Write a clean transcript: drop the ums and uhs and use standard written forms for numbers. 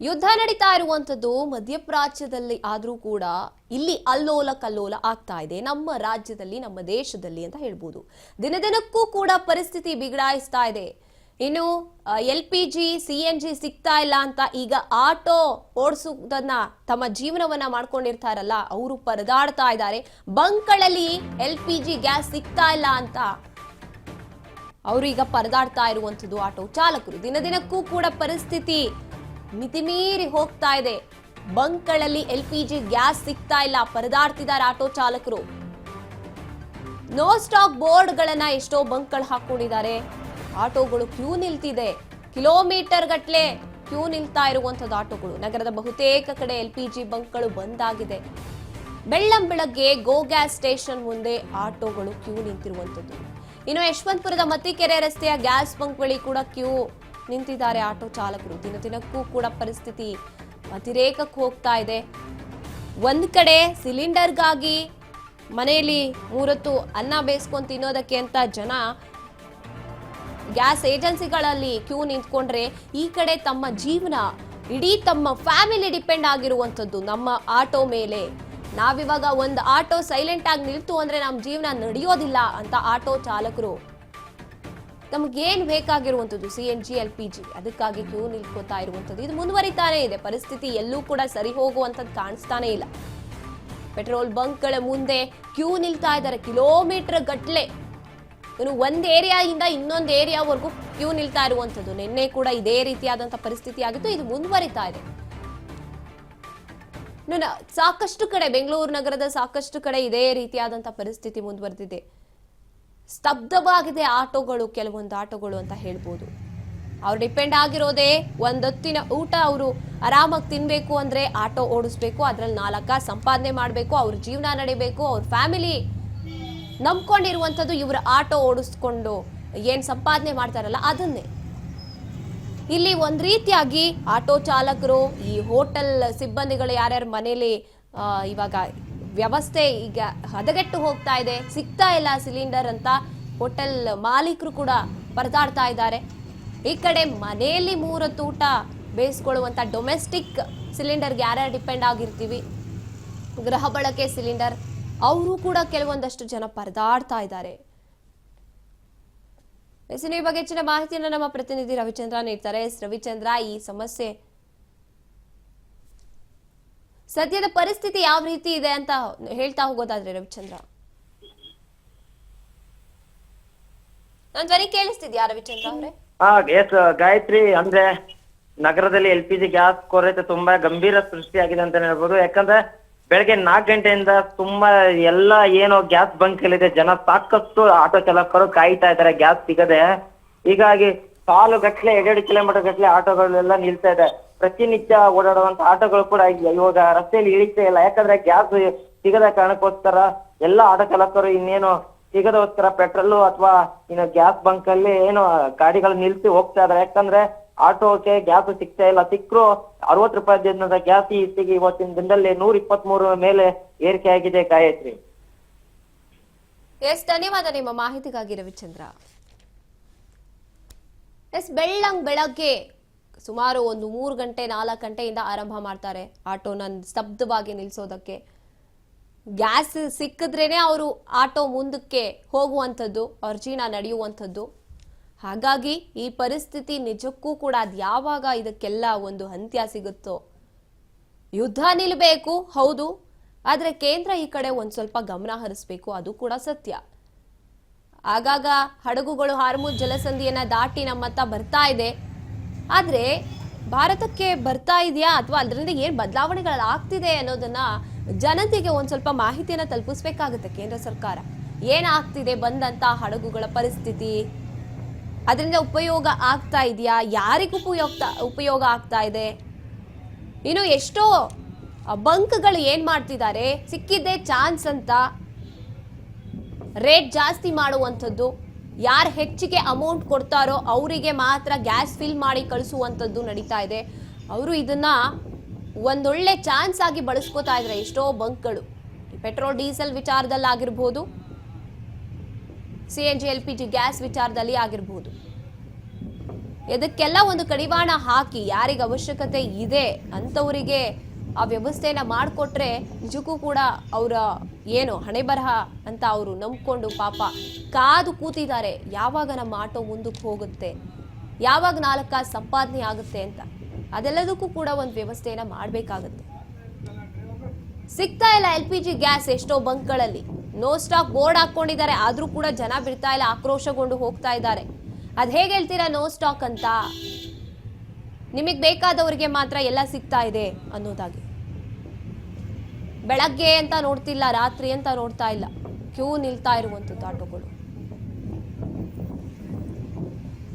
ಯುದ್ಧ ನಡೀತಾ ಇರುವಂತದ್ದು ಮಧ್ಯಪ್ರಾಚ್ಯದಲ್ಲಿ ಆದ್ರೂ ಕೂಡ ಇಲ್ಲಿ ಅಲ್ಲೋಲ ಕಲ್ಲೋಲ ಆಗ್ತಾ ಇದೆ ನಮ್ಮ ರಾಜ್ಯದಲ್ಲಿ ನಮ್ಮ ದೇಶದಲ್ಲಿ ಅಂತ ಹೇಳ್ಬೋದು. ದಿನ ದಿನಕ್ಕೂ ಕೂಡ ಪರಿಸ್ಥಿತಿ ಬಿಗಡಾಯಿಸ್ತಾ ಇದೆ. ಇನ್ನು LPG CNG ಸಿಗ್ತಾ ಇಲ್ಲ ಅಂತ ಈಗ ಆಟೋ ಓಡಿಸುವುದನ್ನ ತಮ್ಮ ಜೀವನವನ್ನ ಮಾಡ್ಕೊಂಡಿರ್ತಾರಲ್ಲ ಅವರು ಪರದಾಡ್ತಾ ಇದ್ದಾರೆ. ಬಂಕ್ಗಳಲ್ಲಿ LPG ಗ್ಯಾಸ್ ಸಿಗ್ತಾ ಇಲ್ಲ ಅಂತ ಅವರು ಈಗ ಪರದಾಡ್ತಾ ಇರುವಂತದ್ದು ಆಟೋ ಚಾಲಕರು. ದಿನ ದಿನಕ್ಕೂ ಕೂಡ ಪರಿಸ್ಥಿತಿ ಮಿತಿಮೀರಿ ಹೋಗ್ತಾ ಇದೆ. ಬಂಕ್ಗಳಲ್ಲಿ LPG ಗ್ಯಾಸ್ ಸಿಗ್ತಾ ಇಲ್ಲ, ಪರದಾಡ್ತಿದ್ದಾರೆ ಆಟೋ ಚಾಲಕರು. ನೋ ಸ್ಟಾಕ್ ಬೋರ್ಡ್ ಗಳನ್ನ ಎಷ್ಟೋ ಬಂಕ್ಗಳು ಹಾಕೊಂಡಿದ್ದಾರೆ. ಆಟೋಗಳು ಕ್ಯೂ ನಿಲ್ತಿದೆ, ಕಿಲೋಮೀಟರ್ ಗಟ್ಲೆ ಕ್ಯೂ ನಿಲ್ತಾ ಇರುವಂತದ್ದು ಆಟೋಗಳು. ನಗರದ ಬಹುತೇಕ ಕಡೆ LPG ಬಂಕ್ಗಳು ಬಂದ್ ಆಗಿದೆ. ಬೆಳ್ಳಂಬೆಳಗ್ಗೆ ಗೋ ಗ್ಯಾಸ್ ಸ್ಟೇಷನ್ ಮುಂದೆ ಆಟೋಗಳು ಕ್ಯೂ ನಿಂತಿರುವಂತದ್ದು. ಇನ್ನು ಯಶವಂತಪುರದ ಮತ್ತಿಕೆರೆ ರಸ್ತೆಯ ಗ್ಯಾಸ್ ಬಂಕ್ ಬಳಿ ಕೂಡ ಕ್ಯೂ ನಿಂತಿದ್ದಾರೆ ಆಟೋ ಚಾಲಕರು. ದಿನ ದಿನಕ್ಕೂ ಕೂಡ ಪರಿಸ್ಥಿತಿ ಅತಿರೇಕಕ್ಕೆ ಹೋಗ್ತಾ ಇದೆ. ಒಂದ್ ಕಡೆ ಸಿಲಿಂಡರ್ಗಾಗಿ ಮನೆಯಲ್ಲಿ 3 ಹೊತ್ತು ಅನ್ನ ಬೇಯಿಸ್ಕೊಂಡು ತಿನ್ನೋದಕ್ಕೆ ಅಂತ ಜನ ಗ್ಯಾಸ್ ಏಜೆನ್ಸಿಗಳಲ್ಲಿ ಕ್ಯೂ ನಿಂತ್ಕೊಂಡ್ರೆ, ಈ ಕಡೆ ತಮ್ಮ ಜೀವನ, ಇಡೀ ತಮ್ಮ ಫ್ಯಾಮಿಲಿ ಡಿಪೆಂಡ್ ಆಗಿರುವಂತದ್ದು ನಮ್ಮ ಆಟೋ ಮೇಲೆ. ನಾವಿವಾಗ ಒಂದು ಆಟೋ ಸೈಲೆಂಟ್ ಆಗಿ ನಿಲ್ತು ಅಂದ್ರೆ ನಮ್ಮ ಜೀವನ ನಡೆಯೋದಿಲ್ಲ ಅಂತ ಆಟೋ ಚಾಲಕರು ತಮಗೇನು ಬೇಕಾಗಿರುವಂಥದ್ದು CNG LPG ಅದಕ್ಕಾಗಿ ಕ್ಯೂ ನಿಲ್ಕೋತಾ ಇರುವಂಥದ್ದು. ಇದು ಮುಂದುವರಿತಾನೆ ಇದೆ. ಪರಿಸ್ಥಿತಿ ಎಲ್ಲೂ ಕೂಡ ಸರಿ ಹೋಗುವಂಥದ್ದು ಕಾಣಿಸ್ತಾನೆ ಇಲ್ಲ. ಪೆಟ್ರೋಲ್ ಬಂಕ್ಗಳ ಮುಂದೆ ಕ್ಯೂ ನಿಲ್ತಾ ಇದ್ದಾರೆ ಕಿಲೋಮೀಟರ್ ಗಟ್ಲೆ. ಇನ್ನು ಒಂದು ಏರಿಯಾದಿಂದ ಇನ್ನೊಂದು ಏರಿಯಾವರೆಗೂ ಕ್ಯೂ ನಿಲ್ತಾ ಇರುವಂಥದ್ದು. ನಿನ್ನೆ ಕೂಡ ಇದೇ ರೀತಿಯಾದಂಥ ಪರಿಸ್ಥಿತಿ ಆಗಿತ್ತು. ಇದು ಮುಂದುವರಿತಾ ಇದೆ. ಸಾಕಷ್ಟು ಕಡೆ, ಬೆಂಗಳೂರು ನಗರದ ಸಾಕಷ್ಟು ಕಡೆ ಇದೇ ರೀತಿಯಾದಂಥ ಪರಿಸ್ಥಿತಿ ಮುಂದುವರೆದಿದೆ. ಸ್ತಬ್ಧವಾಗಿದೆ ಆಟೋಗಳು, ಕೆಲವೊಂದು ಆಟೋಗಳು ಅಂತ ಹೇಳ್ಬೋದು. ಅವ್ರು ಡಿಪೆಂಡ್ ಆಗಿರೋದೇ ಒಂದೊತ್ತಿನ ಊಟ. ಅವರು ಆರಾಮಾಗಿ ತಿನ್ಬೇಕು ಅಂದ್ರೆ ಆಟೋ ಓಡಿಸ್ಬೇಕು, ಅದ್ರಲ್ಲಿ 4 ಸಂಪಾದನೆ ಮಾಡಬೇಕು, ಅವ್ರ ಜೀವನ ನಡಿಬೇಕು. ಅವ್ರ ಫ್ಯಾಮಿಲಿ ನಂಬ್ಕೊಂಡಿರುವಂಥದ್ದು ಇವರ ಆಟೋ ಓಡಿಸ್ಕೊಂಡು ಏನ್ ಸಂಪಾದನೆ ಮಾಡ್ತಾರಲ್ಲ ಅದನ್ನೇ. ಇಲ್ಲಿ ಒಂದ್ ರೀತಿಯಾಗಿ ಆಟೋ ಚಾಲಕರು, ಈ ಹೋಟೆಲ್ ಸಿಬ್ಬಂದಿಗಳು ಯಾರ್ಯಾರ ಮನೇಲಿ ಇವಾಗ ವ್ಯವಸ್ಥೆ ಈಗ ಹದಗೆಟ್ಟು ಹೋಗ್ತಾ ಇದೆ, ಸಿಗ್ತಾ ಇಲ್ಲ ಸಿಲಿಂಡರ್ ಅಂತ ಹೋಟೆಲ್ ಮಾಲೀಕರು ಕೂಡ ಪರದಾಡ್ತಾ ಇದ್ದಾರೆ. ಈ ಕಡೆ ಮನೆಯಲ್ಲಿ 3 ಹೊತ್ತು ಊಟ ಬೇಯಿಸ್ಕೊಳ್ಳುವಂಥ ಡೊಮೆಸ್ಟಿಕ್ ಸಿಲಿಂಡರ್ಗೆ ಯಾರ್ಯಾರು ಡಿಪೆಂಡ್ ಆಗಿರ್ತೀವಿ, ಗೃಹ ಬಳಕೆ ಸಿಲಿಂಡರ್, ಅವರು ಕೂಡ ಕೆಲವೊಂದಷ್ಟು ಜನ ಪರದಾಡ್ತಾ ಇದ್ದಾರೆ. ಈ ಬಗ್ಗೆ ಹೆಚ್ಚಿನ ಮಾಹಿತಿಯನ್ನು ನಮ್ಮ ಪ್ರತಿನಿಧಿ ರವಿಚಂದ್ರ ನೀಡ್ತಾರೆ. ರವಿಚಂದ್ರ, ಈ ಸಮಸ್ಯೆ ಸದ್ಯದ ಪರಿಸ್ಥಿತಿ ಯಾವ ರೀತಿ ಇದೆ ಅಂತ ಹೇಳ್ತಾ ಹೋಗೋದಾದ್ರೆ ರವಿಚಂದ್ರ. ನನ್ ಧ್ವನಿ ಕೇಳಿಸ್ತಿದ್ಯಾ ರವಿಚಂದ್ರ ಅವರೇ? ಗಾಯತ್ರಿ, ಅಂದ್ರೆ ನಗರದಲ್ಲಿ LPG ಗ್ಯಾಸ್ ಕೊರತೆ ತುಂಬಾ ಗಂಭೀರ ಸೃಷ್ಟಿಯಾಗಿದೆ ಅಂತ ಹೇಳ್ಬೋದು. ಯಾಕಂದ್ರೆ ಬೆಳಗ್ಗೆ 4 ಗಂಟೆಯಿಂದ ತುಂಬಾ ಎಲ್ಲ ಏನು ಗ್ಯಾಸ್ ಬಂಕ್ ಇದೆ, ಜನ ಸಾಕಷ್ಟು ಆಟೋ ಚಾಲಕರು ಕಾಯ್ತಾ ಇದ್ದಾರೆ ಗ್ಯಾಸ್ ಸಿಗದೆ. ಹೀಗಾಗಿ ಸಾಲು ಗಟ್ಲೆ 2 ಕಿಲೋಮೀಟರ್ ಗಟ್ಲೆ ಆಟೋಗಳೆಲ್ಲ ನಿಲ್ತಾ ಇದೆ. ಪ್ರತಿನಿತ್ಯ ಓಡಾಡುವಂತ ಆಟೋಗಳು ಕೂಡ ಇವಾಗ ರಸ್ತೆಯಲ್ಲಿ ಇಳಿತಾ ಇಲ್ಲ. ಯಾಕಂದ್ರೆ ಗ್ಯಾಸ್ ಸಿಗದ ಕಾರಣಕ್ಕೋಸ್ಕರ ಎಲ್ಲ ಆಟೋ ಚಾಲಕರು ಇನ್ನೇನು ಸಿಗದೋಸ್ಕರ ಪೆಟ್ರೋಲ್ ಅಥವಾ ಇನ್ನು ಗ್ಯಾಸ್ ಬಂಕ್ ಅಲ್ಲಿ ಏನು ಗಾಡಿಗಳು ನಿಲ್ಸಿ ಹೋಗ್ತಾ ಇದಾರೆ. ಯಾಕಂದ್ರೆ ಆಟೋಕ್ಕೆ ಗ್ಯಾಸ್ ಸಿಗ್ತಾ ಇಲ್ಲ. ಸಿಕ್ಕರು 60 ರೂಪಾಯಿ ದಿನದ ಗ್ಯಾಸ್ ಇವತ್ತಿನ ದಿನದಲ್ಲಿ 123 ಮೇಲೆ ಏರಿಕೆ ಆಗಿದೆ. ಗಾಯತ್ರಿ, ಧನ್ಯವಾದ ನಿಮ್ಮ ಮಾಹಿತಿಗಾಗಿ ರವಿಚಂದ್ರ. ಬೆಳಗ್ಗೆ ಸುಮಾರು ಒಂದು 3 ಗಂಟೆ 4 ಗಂಟೆಯಿಂದ ಆರಂಭ ಮಾಡ್ತಾರೆ ಆಟೋನ ಸ್ತಬ್ಧವಾಗಿ ನಿಲ್ಸೋದಕ್ಕೆ. ಗ್ಯಾಸ್ ಸಿಕ್ಕಿದ್ರೇನೆ ಅವರು ಆಟೋ ಮುಂದಕ್ಕೆ ಹೋಗುವಂಥದ್ದು, ಅವ್ರ ಜೀವನ ನಡೆಯುವಂಥದ್ದು. ಹಾಗಾಗಿ ಈ ಪರಿಸ್ಥಿತಿ ನಿಜಕ್ಕೂ ಕೂಡ ಅದು ಯಾವಾಗ ಇದಕ್ಕೆಲ್ಲ ಒಂದು ಅಂತ್ಯ ಸಿಗುತ್ತೋ. ಯುದ್ಧ ನಿಲ್ಲಬೇಕು ಹೌದು, ಆದ್ರೆ ಕೇಂದ್ರ ಈ ಕಡೆ ಒಂದ್ ಸ್ವಲ್ಪ ಗಮನ ಹರಿಸ್ಬೇಕು, ಅದು ಕೂಡ ಸತ್ಯ. ಆಗಾಗ ಹಡಗುಗಳು ಹಾರ್ಮುಜ್ ಜಲಸಂಧಿಯನ್ನ ದಾಟಿ ನಮ್ಮತ್ತ ಬರ್ತಾ ಇದೆ. ಆದ್ರೆ ಭಾರತಕ್ಕೆ ಬರ್ತಾ ಇದೆಯಾ ಅಥವಾ ಅದರಿಂದ ಏನ್ ಬದಲಾವಣೆಗಳಾಗ್ತಿದೆ ಅನ್ನೋದನ್ನ ಜನತೆಗೆ ಒಂದ್ ಸ್ವಲ್ಪ ಮಾಹಿತಿಯನ್ನ ತಲುಪಿಸ್ಬೇಕಾಗುತ್ತೆ ಕೇಂದ್ರ ಸರ್ಕಾರ. ಏನಾಗ್ತಿದೆ ಬಂದಂತ ಹಡಗುಗಳ ಪರಿಸ್ಥಿತಿ, ಅದರಿಂದ ಉಪಯೋಗ ಆಗ್ತಾ ಇದೆಯಾ, ಯಾರಿಗೂ ಉಪಯೋಗ ಆಗ್ತಾ ಇದೆ, ಇನ್ನು ಎಷ್ಟೋ ಬಂಕ್ಗಳು ಏನ್ ಮಾಡ್ತಿದ್ದಾರೆ, ಸಿಕ್ಕಿದ್ದೆ ಚಾನ್ಸ್ ಅಂತ ರೇಟ್ ಜಾಸ್ತಿ ಮಾಡುವಂಥದ್ದು, ಯಾರು ಹೆಚ್ಚಿಗೆ ಅಮೌಂಟ್ ಕೊಡ್ತಾರೋ ಅವರಿಗೆ ಮಾತ್ರ ಗ್ಯಾಸ್ ಫಿಲ್ ಮಾಡಿ ಕಳಿಸುವಂಥದ್ದು ನಡೀತಾ ಇದೆ. ಅವರು ಇದನ್ನ ಒಂದೊಳ್ಳೆ ಚಾನ್ಸ್ ಆಗಿ ಬಳಸ್ಕೋತಾ ಇದ್ದಾರೆ ಎಷ್ಟೋ ಬಂಕ್ಗಳು. ಪೆಟ್ರೋಲ್ ಡೀಸೆಲ್ ವಿಚಾರದಲ್ಲಿ ಆಗಿರ್ಬೋದು, CNG LPG ಗ್ಯಾಸ್ ವಿಚಾರದಲ್ಲಿ ಆಗಿರಬಹುದು. ಇದಕ್ಕೆಲ್ಲ ಒಂದು ಕಡಿವಾಣ ಹಾಕಿ ಯಾರಿಗೆ ಅವಶ್ಯಕತೆ ಇದೆ ಅಂಥವರಿಗೆ ಆ ವ್ಯವಸ್ಥೆನ ಮಾಡಿಕೊಟ್ರೆ ನಿಜಕ್ಕೂ ಕೂಡ ಅವರ ಏನು ಹಣೆ ಬರಹ ಅಂತ ಅವರು ನಂಬ್ಕೊಂಡು ಪಾಪ ಕಾದು ಕೂತಿದ್ದಾರೆ, ಯಾವಾಗ ನಮ್ಮ ಆಟೋ ಮುಂದಕ್ಕೆ ಹೋಗುತ್ತೆ, ಯಾವಾಗ 4 ಕಾಸು ಸಂಪಾದನೆ ಆಗುತ್ತೆ ಅಂತ. ಅದೆಲ್ಲದಕ್ಕೂ ಕೂಡ ಒಂದು ವ್ಯವಸ್ಥೆಯನ್ನ ಮಾಡಬೇಕಾಗುತ್ತೆ. ಸಿಗ್ತಾ ಇಲ್ಲ LPG ಗ್ಯಾಸ್ ಎಷ್ಟೋ ಬಂಕ್ಗಳಲ್ಲಿ, ನೋ ಸ್ಟಾಕ್ ಬೋರ್ಡ್ ಹಾಕೊಂಡಿದ್ದಾರೆ, ಆದ್ರೂ ಕೂಡ ಜನ ಬಿಡ್ತಾ ಇಲ್ಲ, ಆಕ್ರೋಶಗೊಂಡು ಹೋಗ್ತಾ ಇದ್ದಾರೆ. ಅದ್ ಹೇಗೆ ಹೇಳ್ತೀರಾ ನೋ ಸ್ಟಾಕ್ ಅಂತ? ನಿಮಗೆ ಬೇಕಾದವರಿಗೆ ಮಾತ್ರ ಎಲ್ಲ ಸಿಗ್ತಾ ಇದೆ ಅನ್ನೋದಾಗಿ. ಬೆಳಗ್ಗೆ ಅಂತ ನೋಡ್ತಿಲ್ಲ, ರಾತ್ರಿ ಅಂತ ನೋಡ್ತಾ ಇಲ್ಲ, ಕ್ಯೂ ನಿಲ್ತಾ ಇರುವಂಥದ್ದು ಆಟೋಗಳು.